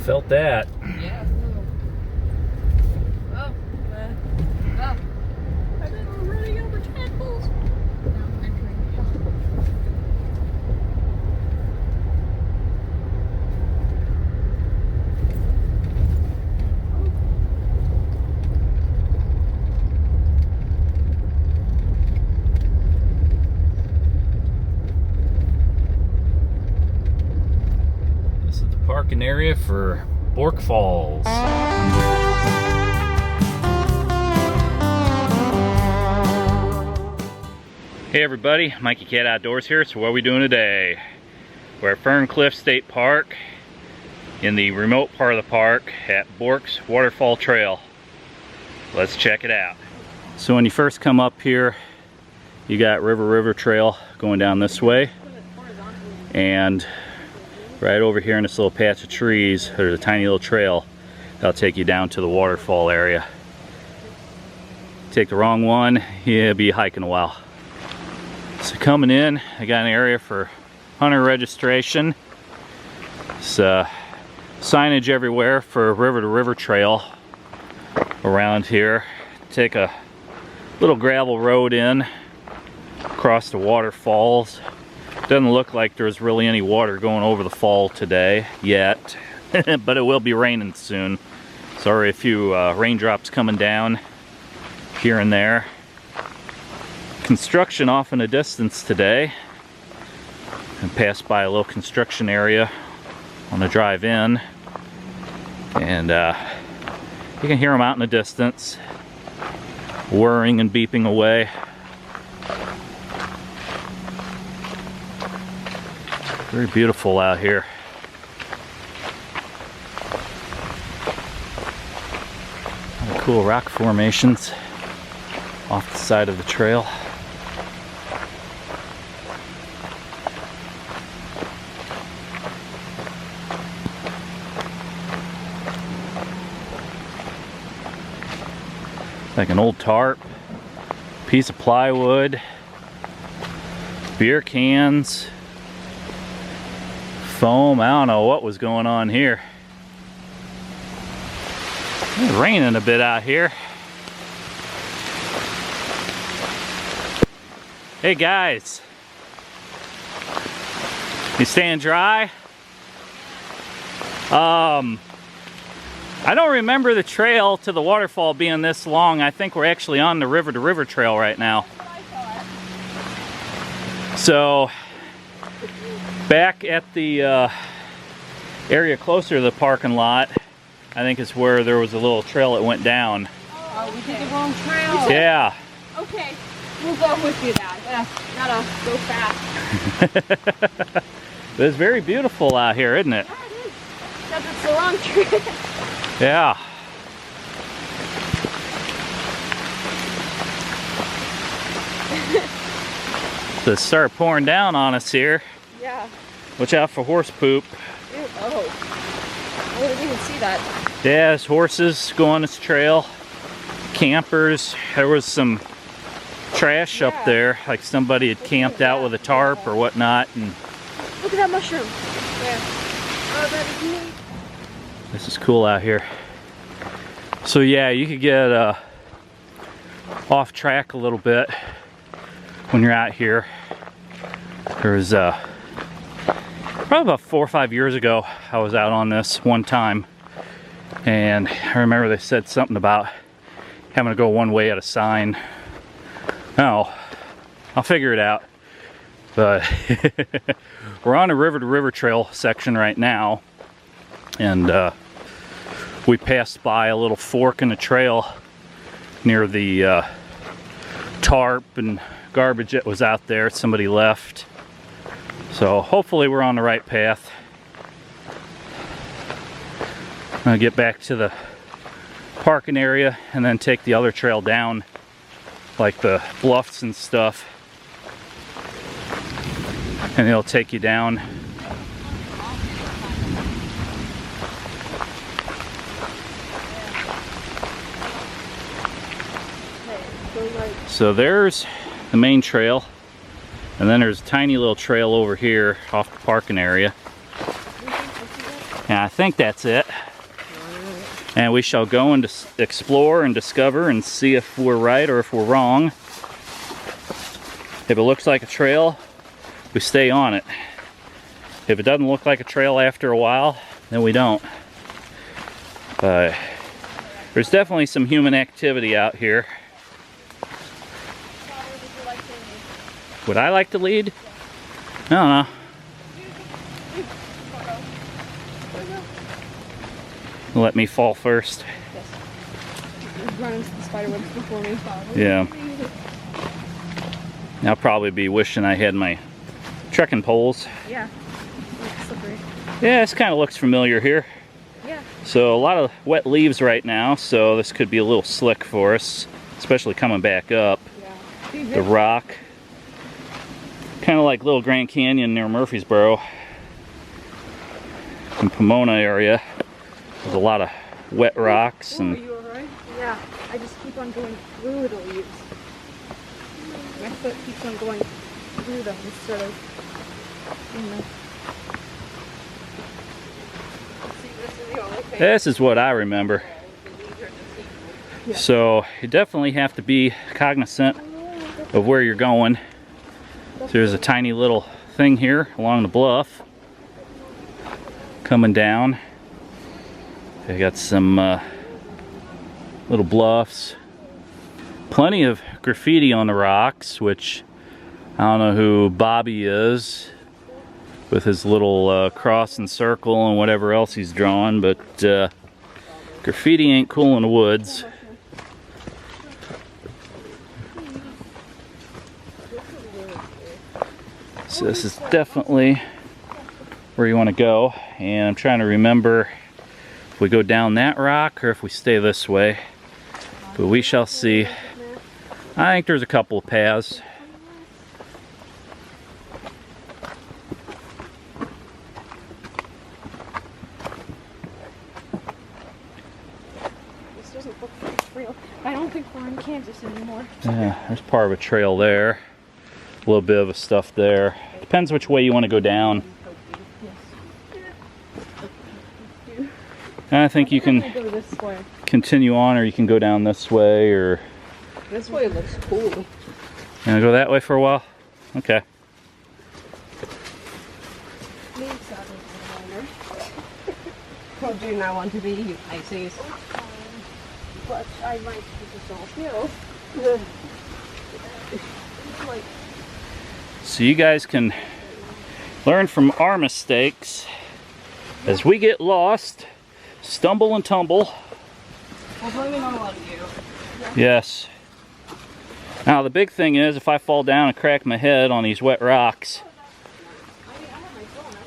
Felt that. Yeah. Oh. Oh. I think we're running over tadpoles. This is the parking area for Bork Falls. Hey everybody, Mikeycat Outdoors here. So what are we doing today? We're at Ferne Clyffe State Park in the remote part of the park at Bork's Waterfall Trail. Let's check it out. So when you first come up here, you got River Trail going down this way, and right over here in this little patch of trees, there's a tiny little trail that'll take you down to the waterfall area. Take the wrong one, you'll be hiking a while. So coming in, I got an area for hunter registration. It's signage everywhere for River Trail around here. Take a little gravel road in across the waterfalls. Doesn't look like there's really any water going over the fall today yet, but it will be raining soon. Sorry, a few raindrops coming down here and there. Construction off in the distance today. And passed by a little construction area on the drive in, and you can hear them out in the distance, whirring and beeping away. Very beautiful out here. Cool rock formations off the side of the trail. Like an old tarp, piece of plywood, beer cans, foam. I don't know what was going on here. It's raining a bit out here. Hey guys, you staying dry? I don't remember the trail to the waterfall being this long. I think we're actually on the River Trail right now. So back at the area closer to the parking lot, I think it's where there was a little trail that went down. Oh, we did the wrong trail. Yeah. Okay, we'll go with you then. Gotta go fast. But it's very beautiful out here, isn't it? Yeah, it is. Except it's the wrong trail. Yeah. It started pouring down on us here. Yeah. Watch out for horse poop. Ew. Oh. I didn't even see that. Yeah, there's horses go on this trail. Campers. There was some trash up there, like somebody had camped out with a tarp or whatnot. And look at that mushroom. There. Oh, that is neat. This is cool out here. So yeah, you could get off track a little bit when you're out here. There's probably about 4 or 5 years ago, I was out on this one time, and I remember they said something about having to go one way at a sign. Oh, I'll figure it out. But we're on a River Trail section right now, and we passed by a little fork in the trail near the tarp and garbage that was out there. Somebody left. So hopefully we're on the right path. I'm gonna get back to the parking area and then take the other trail down, like the bluffs and stuff, and it'll take you down. So there's the main trail, and then there's a tiny little trail over here off the parking area. And I think that's it. And we shall go and explore and discover and see if we're right or if we're wrong. If it looks like a trail, we stay on it. If it doesn't look like a trail after a while, then we don't. But there's definitely some human activity out here. Would I like to lead? I don't know. Let me fall first. Yes. Run into the spider webs before me. Yeah. I'll probably be wishing I had my trekking poles. Yeah. It's slippery. Yeah, this kind of looks familiar here. Yeah. So a lot of wet leaves right now, so this could be a little slick for us, especially coming back up. Yeah. The rock. Kind of like Little Grand Canyon near Murfreesboro. In Pomona area. There's a lot of wet rocks. Are And you alright? Yeah. I just keep on going through the leaves. My foot keeps on going through them instead of in them. See, this is the only thing. this is what I remember. Yeah. So you definitely have to be cognizant of where you're going. So there's a tiny little thing here along the bluff. Coming down. They got some little bluffs. Plenty of graffiti on the rocks, which I don't know who Bobby is with his little cross and circle and whatever else he's drawn, but graffiti ain't cool in the woods. So this is definitely where you want to go, and I'm trying to remember if we go down that rock or if we stay this way, but we shall see. I think there's a couple of paths. This doesn't look like real. I don't think we're in Kansas anymore. Yeah, there's part of a trail there. A little bit of a stuff there. Depends which way you want to go down. And I think you can Go this way. continue on, or you can go down this way, or This way looks cool. you gonna go that way for a while? Okay. Well, do not want to be you, Pisces. But I might keep this all still. So you guys can learn from our mistakes as we get lost, stumble and tumble. Well, blaming on one of you. Yes. Now the big thing is, if I fall down and crack my head on these wet rocks,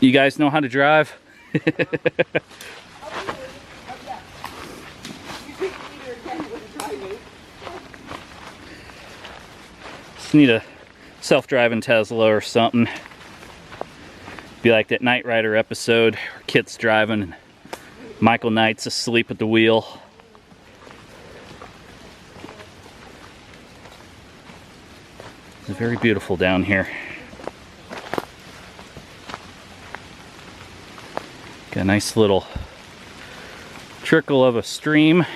you guys know how to drive? Just need a self-driving Tesla or something. Be like that Knight Rider episode where Kit's driving and Michael Knight's asleep at the wheel. It's very beautiful down here. Got a nice little trickle of a stream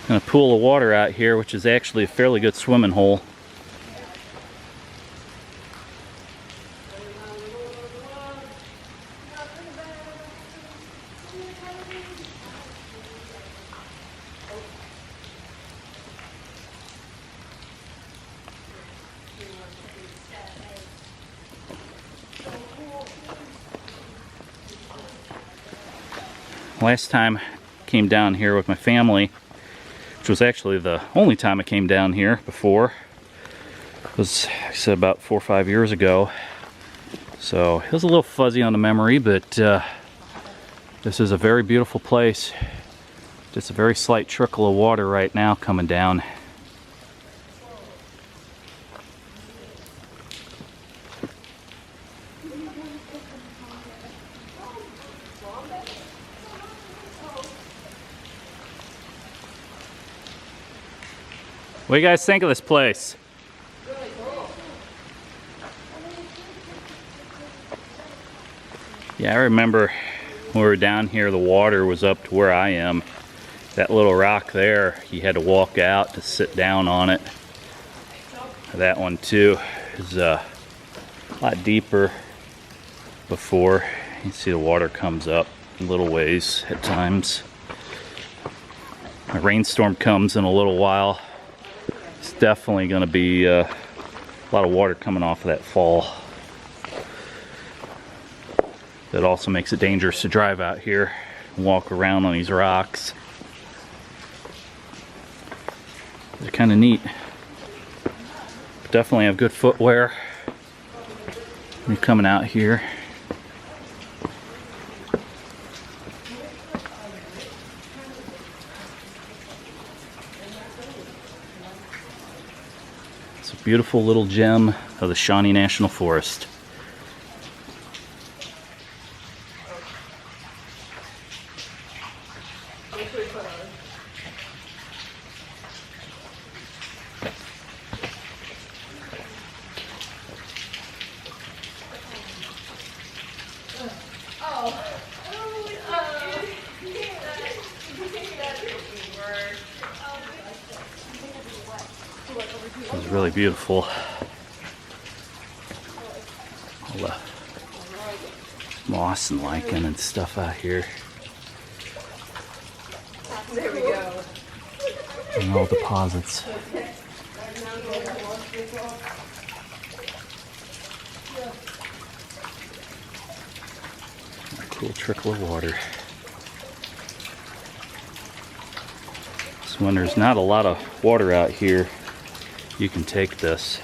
and a pool of water out here, which is actually a fairly good swimming hole. Last time I came down here with my family, which was actually the only time I came down here before, was, like I said, about 4 or 5 years ago. So it was a little fuzzy on the memory, but this is a very beautiful place. Just a very slight trickle of water right now coming down. What do you guys think of this place? Really cool. Yeah, I remember When we were down here, the water was up to where I am. That little rock there, you had to walk out to sit down on it. That one too is a lot deeper before. You can see the water comes up a little ways at times. A rainstorm comes in a little while. It's definitely going to be a lot of water coming off of that fall. That also makes it dangerous to drive out here and walk around on these rocks. They're kind of neat. Definitely have good footwear when you're coming out here. It's a beautiful little gem of the Shawnee National Forest. It's really beautiful. All the moss and lichen and stuff out here. There we go. And all deposits. A cool trickle of water. So when there's not a lot of water out here, you can take this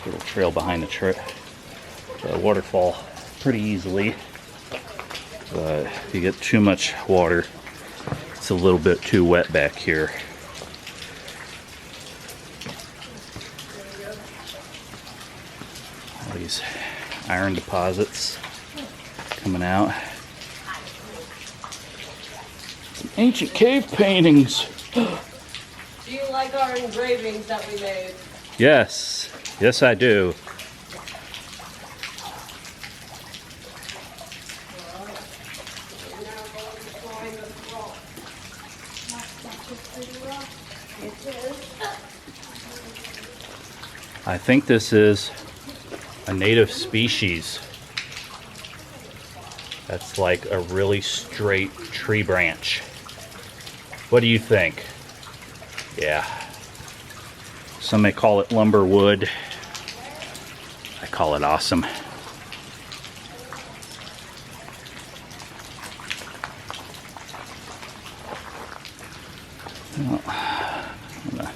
little trail behind the waterfall pretty easily. But if you get too much water, it's a little bit too wet back here. All these iron deposits coming out. Some ancient cave paintings. Do you like our engravings that we made? Yes, yes I do. I think this is a native species. That's like a really straight tree branch. What do you think? Yeah. Some may call it lumber wood. I call it awesome. Well, I'm gonna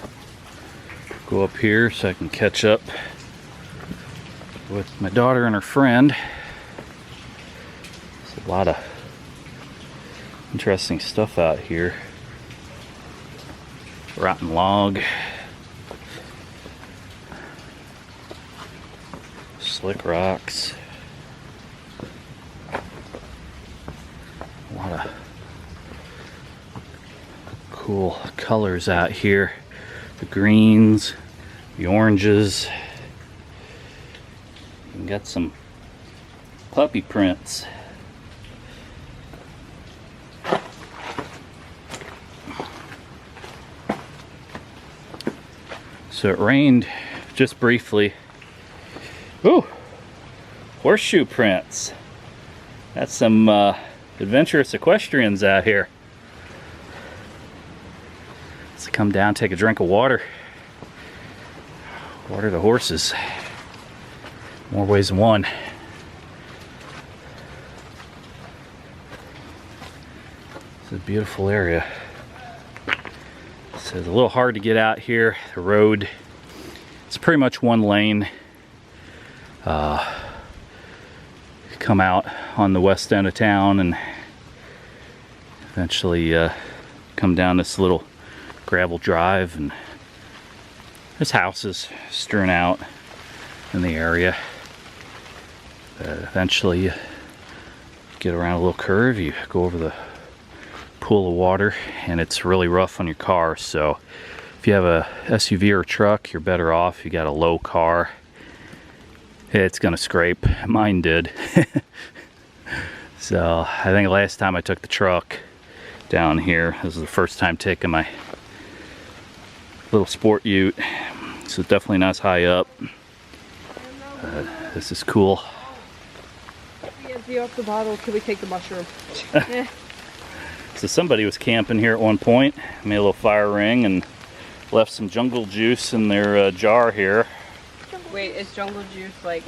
go up here so I can catch up with my daughter and her friend. There's a lot of interesting stuff out here. Rotten log. Slick rocks. A lot of cool colors out here. The greens, the oranges. And got some puppy prints. So it rained just briefly. Ooh, horseshoe prints. That's some adventurous equestrians out here. Let's come down, take a drink of water. Water the horses. More ways than one. It's a beautiful area. So it's a little hard to get out here. The road, it's pretty much one lane. Come out on the west end of town and eventually come down this little gravel drive, and there's houses strewn out in the area. Eventually you get around a little curve, you go over the pool of water, and it's really rough on your car. So if you have a SUV or a truck, you're better off. If you got a low car, it's gonna scrape. Mine did. So I think last time I took the truck down here, this is the first time taking my little sport ute. So it's definitely not as high up. This is cool. We empty off the bottle. Can we take the mushroom? So somebody was camping here at one point, made a little fire ring and left some jungle juice in their jar here. Wait, is jungle juice like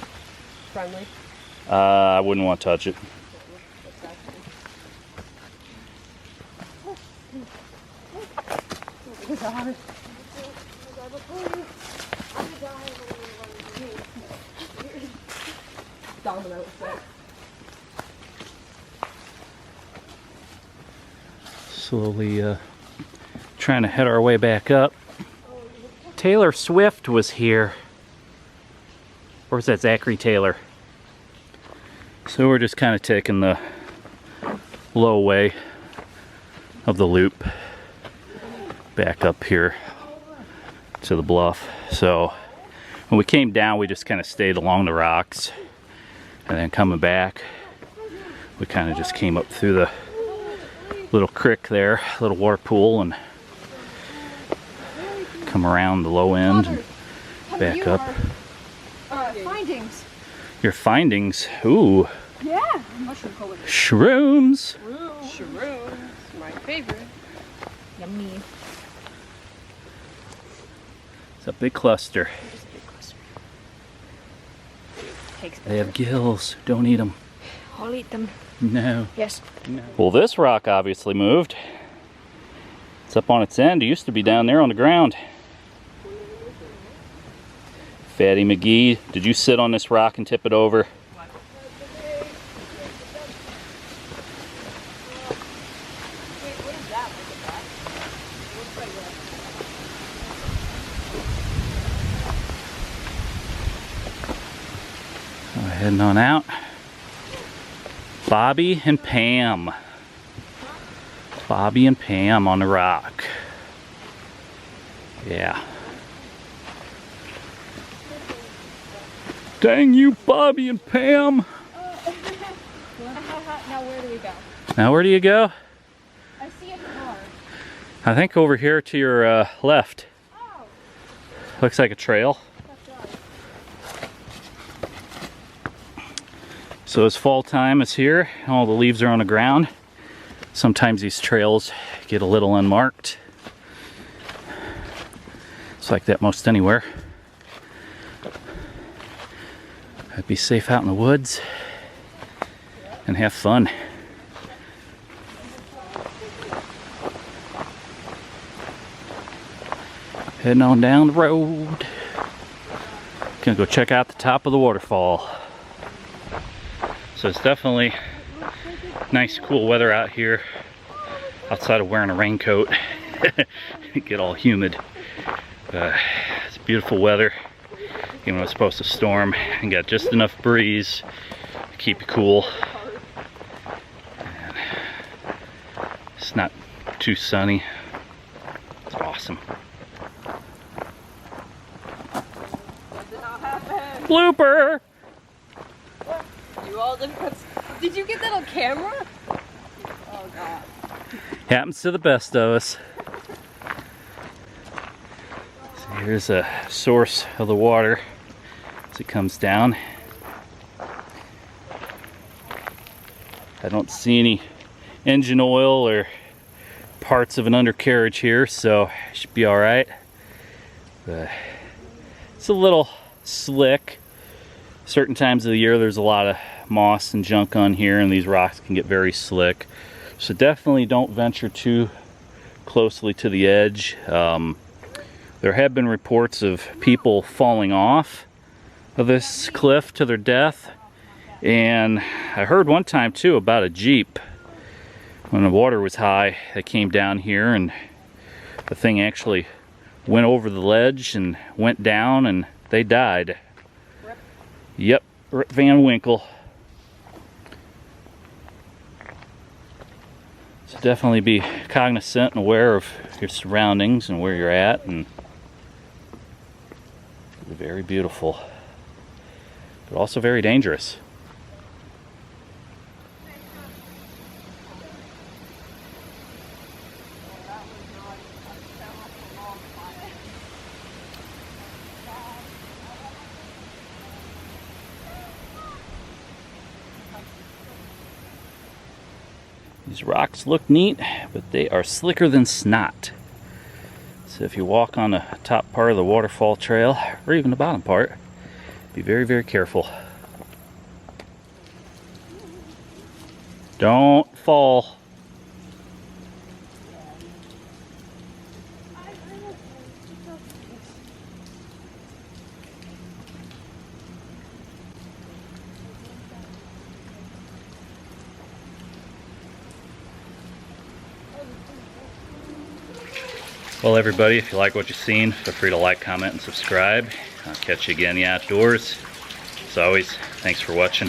friendly? I wouldn't want to touch it. Slowly trying to head our way back up. Taylor Swift was here. Or is that Zachary Taylor? So we're just kind of taking the low way of the loop back up here to the bluff. So when we came down, we just kind of stayed along the rocks, and then coming back, we kind of just came up through the little creek there, little water pool, and come around the low end and back up. Findings. Your findings? Ooh. Yeah. Mushroom color. Shrooms. Shrooms. My favorite. Yummy. It's a big cluster. It's a big cluster. Takes They have gills. Don't eat them. I'll eat them. No. Yes. No. Well, this rock obviously moved. It's up on its end. It used to be down there on the ground. Fatty McGee, did you sit on this rock and tip it over? Heading on out. Bobby and Pam. Bobby and Pam on the rock. Yeah. Dang you, Bobby and Pam. Now where do we go? Now where do you go? I see a car. I think over here to your left. Oh. Looks like a trail. So as fall time is here, all the leaves are on the ground. Sometimes these trails get a little unmarked. It's like that most anywhere. I'd be safe out in the woods and have fun. Heading on down the road. Gonna go check out the top of the waterfall. So it's definitely nice, cool weather out here outside of wearing a raincoat. Get all humid. It's beautiful weather. Even though it's supposed to storm, and got just enough breeze to keep you cool. And it's not too sunny. It's awesome. Blooper! Did you get that on camera? Oh God. Happens to the best of us. So here's a source of the water as it comes down. I don't see any engine oil or parts of an undercarriage here, so it should be all right. But it's a little slick. Certain times of the year there's a lot of moss and junk on here, and these rocks can get very slick. So definitely don't venture too closely to the edge. There have been reports of people falling off of this cliff to their death. And I heard one time too about a Jeep. When the water was high, they came down here and the thing actually went over the ledge and went down and they died. Rip. Yep, Rip Van Winkle. So definitely be cognizant and aware of your surroundings and where you're at, and very beautiful, but also very dangerous. These rocks look neat, but they are slicker than snot. So if you walk on the top part of the waterfall trail, or even the bottom part, be very, very careful. Don't fall. Well, everybody, if you like what you've seen, feel free to like, comment, and subscribe. I'll catch you again in the outdoors. As always, thanks for watching.